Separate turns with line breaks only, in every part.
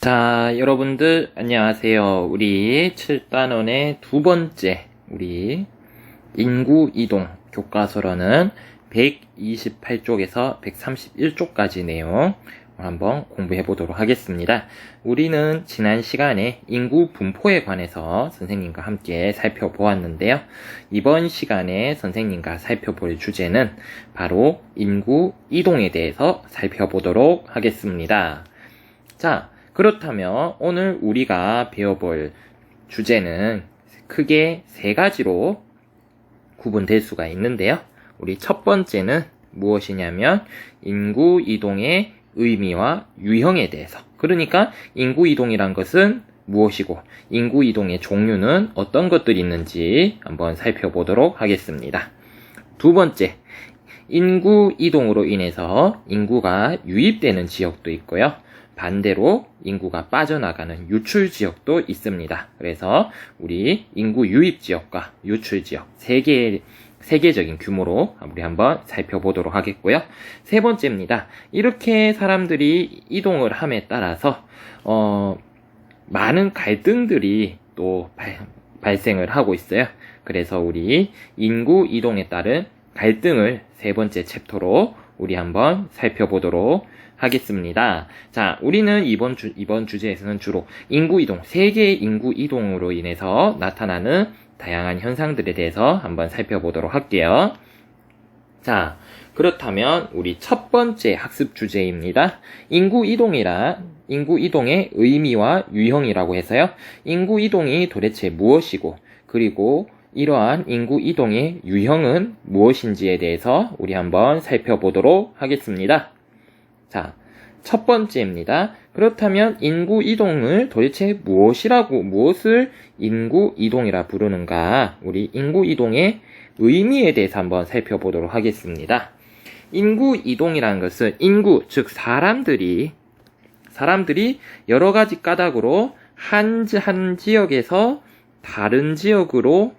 자, 여러분들 안녕하세요. 우리 7단원의 두 번째 우리 인구 이동 교과서로는 128쪽에서 131쪽까지 내용 한번 공부해 보도록 하겠습니다. 우리는 지난 시간에 인구 분포에 관해서 선생님과 함께 살펴보았는데요. 이번 시간에 선생님과 살펴볼 주제는 바로 인구 이동에 대해서 살펴보도록 하겠습니다. 자, 그렇다면 오늘 우리가 배워볼 주제는 크게 세 가지로 구분될 수가 있는데요. 우리 첫 번째는 무엇이냐면 인구 이동의 의미와 유형에 대해서, 그러니까 인구 이동이란 것은 무엇이고 인구 이동의 종류는 어떤 것들이 있는지 한번 살펴보도록 하겠습니다. 두 번째, 인구 이동으로 인해서 인구가 유입되는 지역도 있고요. 반대로 인구가 빠져나가는 유출 지역도 있습니다. 그래서 우리 인구 유입 지역과 유출 지역 세계적인 규모로 우리 한번 살펴보도록 하겠고요. 세 번째입니다. 이렇게 사람들이 이동을 함에 따라서 많은 갈등들이 또 발생을 하고 있어요. 그래서 우리 인구 이동에 따른 갈등을 세 번째 챕터로 우리 한번 살펴보도록 하겠습니다. 자, 우리는 이번 주제에서는 주로 인구 이동, 세계의 인구 이동으로 인해서 나타나는 다양한 현상들에 대해서 한번 살펴보도록 할게요. 자, 그렇다면 우리 첫 번째 학습 주제입니다. 인구 이동의 의미와 유형이라고 해서요. 인구 이동이 도대체 무엇이고, 그리고 이러한 인구 이동의 유형은 무엇인지에 대해서 우리 한번 살펴보도록 하겠습니다. 자, 첫 번째입니다. 그렇다면 인구 이동을 도대체 무엇을 인구 이동이라 부르는가? 우리 인구 이동의 의미에 대해서 한번 살펴보도록 하겠습니다. 인구 이동이라는 것은 인구, 즉 사람들이 여러 가지 까닭으로 한 지역에서 다른 지역으로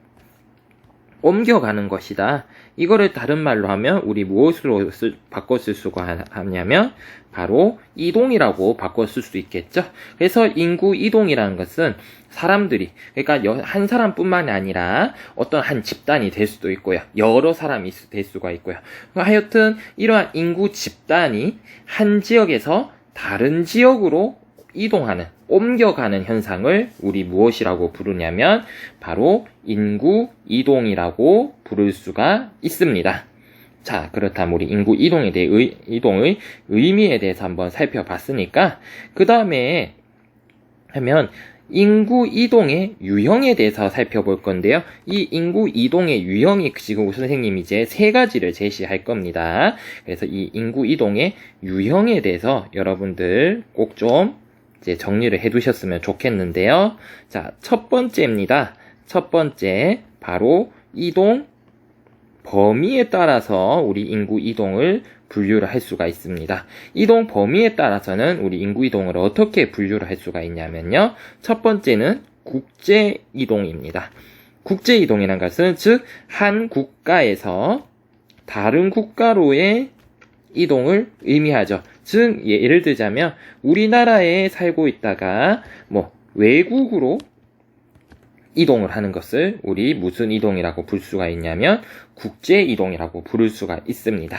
옮겨가는 것이다. 이거를 다른 말로 하면 우리 무엇으로 바꿔 쓸 수가 하냐면 바로 이동이라고 바꿔 쓸 수 있겠죠. 그래서 인구 이동이라는 것은 사람들이, 그러니까 한 사람뿐만이 아니라 어떤 한 집단이 될 수도 있고요. 여러 사람이 될 수가 있고요. 하여튼 이러한 인구 집단이 한 지역에서 다른 지역으로 옮겨가는 현상을 우리 무엇이라고 부르냐면 바로 인구 이동이라고 부를 수가 있습니다. 자, 그렇다면 우리 인구 이동의 의미에 대해서 한번 살펴봤으니까 그 다음에 인구 이동의 유형에 대해서 살펴볼 건데요. 이 인구 이동의 유형이 지금 선생님이 이제 세 가지를 제시할 겁니다. 그래서 이 인구 이동의 유형에 대해서 여러분들 꼭 좀 이제 정리를 해두셨으면 좋겠는데요. 자, 첫 번째입니다. 첫 번째, 바로 이동 범위에 따라서 우리 인구 이동을 분류를 할 수가 있습니다. 이동 범위에 따라서는 우리 인구 이동을 어떻게 분류를 할 수가 있냐면요. 첫 번째는 국제 이동입니다. 국제 이동이라는 것은 즉 한 국가에서 다른 국가로의 이동을 의미하죠. 즉 예를 들자면 우리나라에 살고 있다가 외국으로 이동을 하는 것을 우리 무슨 이동이라고 부를 수가 있냐면 국제 이동이라고 부를 수가 있습니다.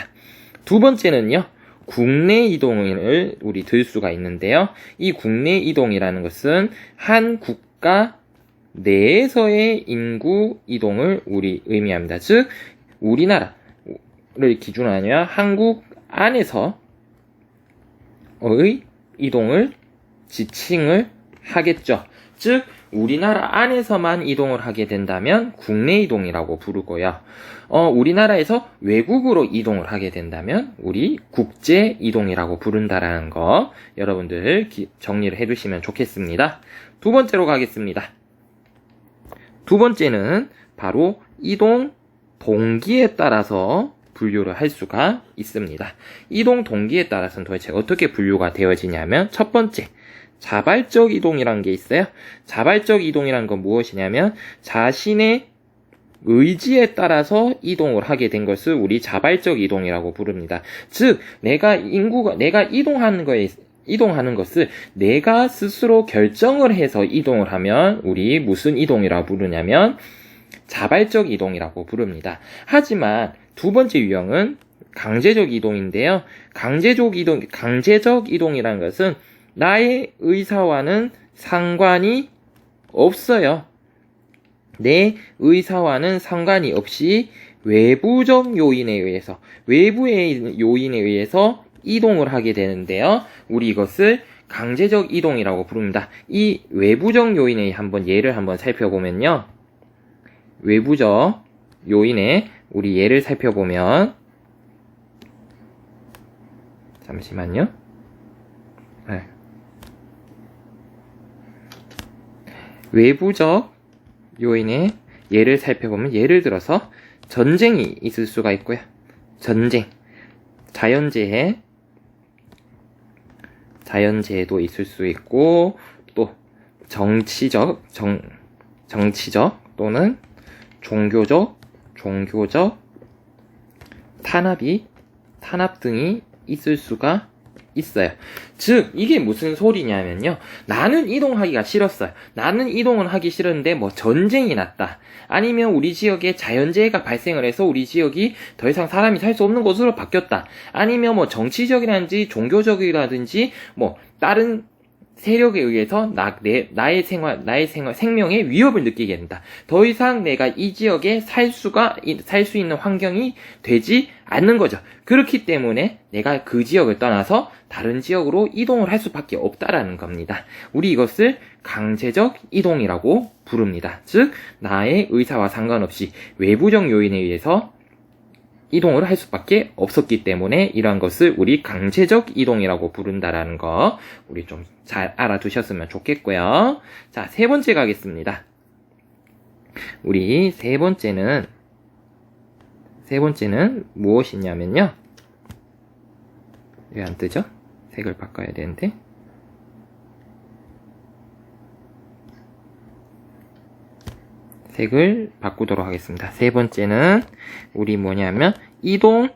두 번째는요, 국내 이동을 우리 들 수가 있는데요. 이 국내 이동이라는 것은 한 국가 내에서의 인구 이동을 우리 의미합니다. 즉 우리나라를 기준으로 하면 한국 안에서의 이동을 지칭을 하겠죠. 즉 우리나라 안에서만 이동을 하게 된다면 국내 이동이라고 부르고요. 우리나라에서 외국으로 이동을 하게 된다면 우리 국제 이동이라고 부른다라는 거 여러분들 정리를 해두시면 좋겠습니다. 두 번째로 가겠습니다. 두 번째는 바로 이동 동기에 따라서 분류를 할 수가 있습니다. 이동 동기에 따라서는 도대체 어떻게 분류가 되어지냐면 첫 번째, 자발적 이동이라는 게 있어요. 자발적 이동이라는 건 무엇이냐면 자신의 의지에 따라서 이동을 하게 된 것을 우리 자발적 이동이라고 부릅니다. 즉 내가 이동하는 거에 이동하는 것을 내가 스스로 결정을 해서 이동을 하면 우리 무슨 이동이라고 부르냐면 자발적 이동이라고 부릅니다. 하지만 두 번째 유형은 강제적 이동인데요. 강제적 이동이라는 것은 나의 의사와는 상관이 없어요. 내 의사와는 상관이 없이 외부적 요인에 의해서 이동을 하게 되는데요. 우리 이것을 강제적 이동이라고 부릅니다. 이 외부적 요인의 예를 한번 살펴보면요. 외부적 요인의 우리 예를 살펴보면 잠시만요. 외부적 요인의 예를 살펴보면 예를 들어서 전쟁이 있을 수가 있고요. 전쟁, 자연재해도 있을 수 있고 또 정치적 또는 종교적 탄압 등이 있을 수가 있어요. 즉 이게 무슨 소리냐면요. 나는 이동하기가 싫었어요. 나는 이동은 하기 싫었는데 뭐 전쟁이 났다. 아니면 우리 지역에 자연재해가 발생을 해서 우리 지역이 더 이상 사람이 살 수 없는 곳으로 바뀌었다. 아니면 뭐 정치적이라든지 종교적이라든지 뭐 다른 세력에 의해서 나의 생명에 위협을 느끼게 된다. 더 이상 내가 이 지역에 살 수 있는 환경이 되지 않는 거죠. 그렇기 때문에 내가 그 지역을 떠나서 다른 지역으로 이동을 할 수밖에 없다라는 겁니다. 우리 이것을 강제적 이동이라고 부릅니다. 즉, 나의 의사와 상관없이 외부적 요인에 의해서 이동을 할 수밖에 없었기 때문에 이러한 것을 우리 강제적 이동이라고 부른다라는 거 우리 좀 잘 알아두셨으면 좋겠고요. 자, 세 번째 가겠습니다. 우리 세 번째는 무엇이냐면요. 왜 안 뜨죠? 색을 바꿔야 되는데. 색을 바꾸도록 하겠습니다. 세 번째는 우리 뭐냐면 이동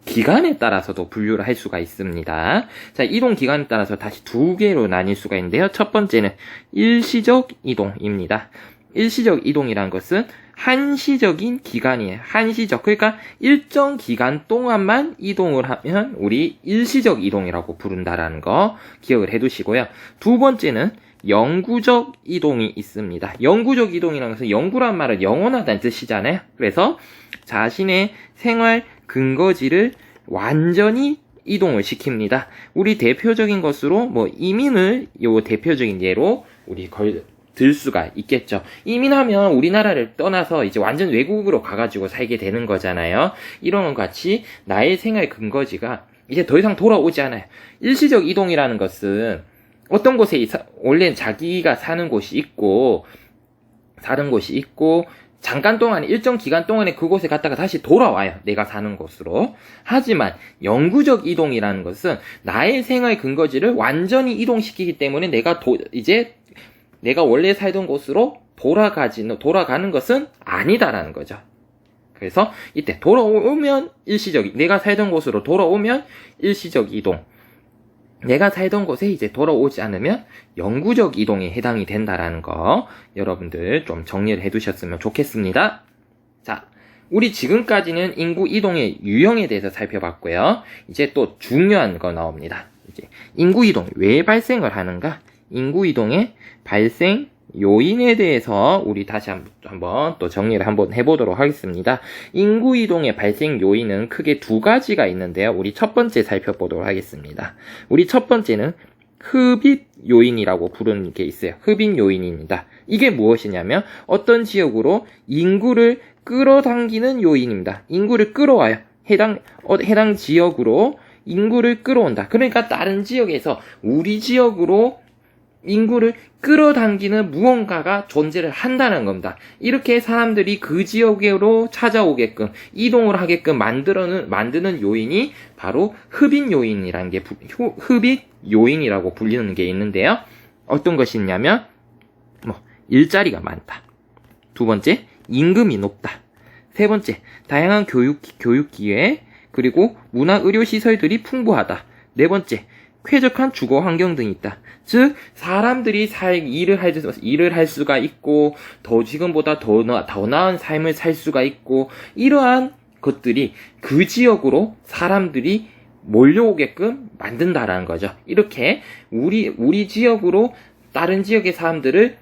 기간에 따라서도 분류를 할 수가 있습니다. 자, 이동 기간에 따라서 다시 두 개로 나뉠 수가 있는데요. 첫 번째는 일시적 이동입니다. 일시적 이동이란 것은 한시적인 기간이에요. 한시적, 그러니까 일정 기간 동안만 이동을 하면 우리 일시적 이동이라고 부른다라는 거 기억을 해두시고요. 두 번째는 영구적 이동이 있습니다. 영구적 이동이라는 것은 영구란 말은 영원하다는 뜻이잖아요. 그래서 자신의 생활 근거지를 완전히 이동을 시킵니다. 우리 대표적인 것으로 뭐 이민을 대표적인 예로 우리 들 수가 있겠죠. 이민하면 우리나라를 떠나서 이제 완전 외국으로 가가지고 살게 되는 거잖아요. 이런 것 같이 나의 생활 근거지가 이제 더 이상 돌아오지 않아요. 일시적 이동이라는 것은 어떤 곳에 원래 자기가 사는 곳이 있고 잠깐 동안 일정 기간 동안에 그곳에 갔다가 다시 돌아와요. 내가 사는 곳으로. 하지만 영구적 이동이라는 것은 나의 생활 근거지를 완전히 이동시키기 때문에 이제 내가 원래 살던 곳으로 돌아가는 것은 아니다라는 거죠. 그래서 이때 돌아오면 내가 살던 곳으로 돌아오면 일시적 이동. 내가 살던 곳에 이제 돌아오지 않으면 영구적 이동에 해당이 된다라는 거 여러분들 좀 정리를 해두셨으면 좋겠습니다. 자, 우리 지금까지는 인구 이동의 유형에 대해서 살펴봤고요. 이제 또 중요한 거 나옵니다. 이제 인구 이동이 왜 발생을 하는가? 인구 이동의 발생 요인에 대해서 우리 다시 한번 또 정리를 한번 해보도록 하겠습니다. 인구 이동의 발생 요인은 크게 두 가지가 있는데요. 우리 첫 번째 살펴보도록 하겠습니다. 우리 첫 번째는 흡입 요인이라고 부르는 게 있어요. 흡입 요인입니다. 이게 무엇이냐면 어떤 지역으로 인구를 끌어당기는 요인입니다. 인구를 끌어와요. 해당 지역으로 인구를 끌어온다. 그러니까 다른 지역에서 우리 지역으로 인구를 끌어당기는 무언가가 존재를 한다는 겁니다. 이렇게 사람들이 그 지역으로 찾아오게끔 이동을 하게끔 만드는 요인이 바로 흡입 요인이라는 게 흡입 요인이라고 불리는 게 있는데요. 어떤 것이 있냐면 일자리가 많다. 두 번째, 임금이 높다. 세 번째, 다양한 교육 기회 그리고 문화 의료 시설들이 풍부하다. 네 번째, 쾌적한 주거 환경 등이 있다. 즉 사람들이 일을 할 수가 있고 지금보다 더 나은 삶을 살 수가 있고 이러한 것들이 그 지역으로 사람들이 몰려오게끔 만든다라는 거죠. 이렇게 우리 지역으로 다른 지역의 사람들을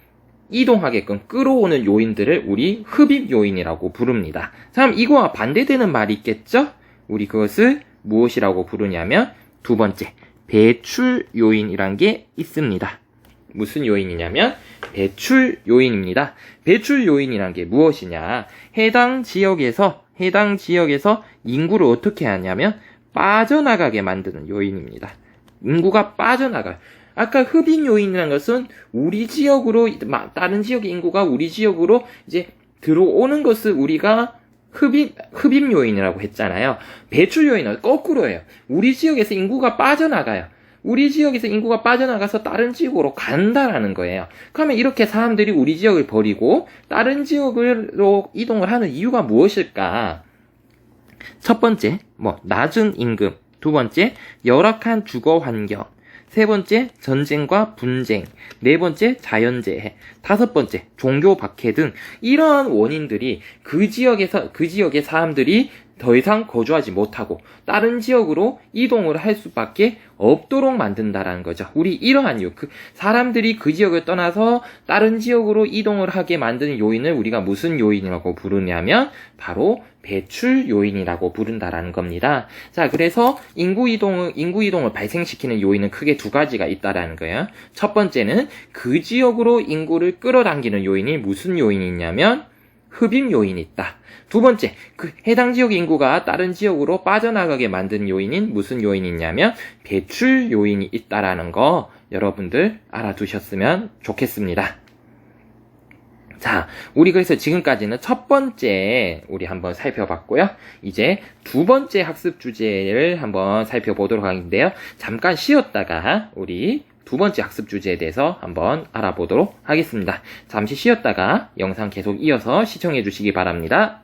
이동하게끔 끌어오는 요인들을 우리 흡입 요인이라고 부릅니다. 다음 이거와 반대되는 말이 있겠죠? 우리 그것을 무엇이라고 부르냐면 두 번째 배출 요인이란 게 있습니다. 무슨 요인이냐면 배출 요인입니다. 배출 요인이란 게 무엇이냐? 해당 지역에서 인구를 어떻게 하냐면 빠져나가게 만드는 요인입니다. 인구가 빠져나가요. 아까 흡입 요인이라는 것은 우리 지역으로 다른 지역의 인구가 우리 지역으로 이제 들어오는 것을 우리가 흡입 요인이라고 했잖아요. 배출 요인은 거꾸로예요. 우리 지역에서 인구가 빠져나가요. 우리 지역에서 인구가 빠져나가서 다른 지역으로 간다라는 거예요. 그러면 이렇게 사람들이 우리 지역을 버리고 다른 지역으로 이동을 하는 이유가 무엇일까? 첫 번째, 낮은 임금. 두 번째, 열악한 주거 환경. 세 번째, 전쟁과 분쟁. 네 번째, 자연재해. 다섯 번째, 종교 박해 등 이러한 원인들이 그 지역의 사람들이 더 이상 거주하지 못하고 다른 지역으로 이동을 할 수밖에 없도록 만든다라는 거죠. 우리 이러한 이유, 사람들이 그 지역을 떠나서 다른 지역으로 이동을 하게 만드는 요인을 우리가 무슨 요인이라고 부르냐면 바로 배출 요인이라고 부른다라는 겁니다. 자, 그래서 인구 이동을 발생시키는 요인은 크게 두 가지가 있다라는 거예요. 첫 번째는 그 지역으로 인구를 끌어당기는 요인이 무슨 요인이 있냐면 흡입 요인이 있다. 두 번째, 해당 지역 인구가 다른 지역으로 빠져나가게 만드는 요인인 무슨 요인이 있냐면 배출 요인이 있다라는 거 여러분들 알아두셨으면 좋겠습니다. 자, 우리 그래서 지금까지는 첫 번째 우리 한번 살펴봤고요. 이제 두 번째 학습 주제를 한번 살펴보도록 하는데요. 잠깐 쉬었다가 우리 두 번째 학습 주제에 대해서 한번 알아보도록 하겠습니다. 잠시 쉬었다가 영상 계속 이어서 시청해 주시기 바랍니다.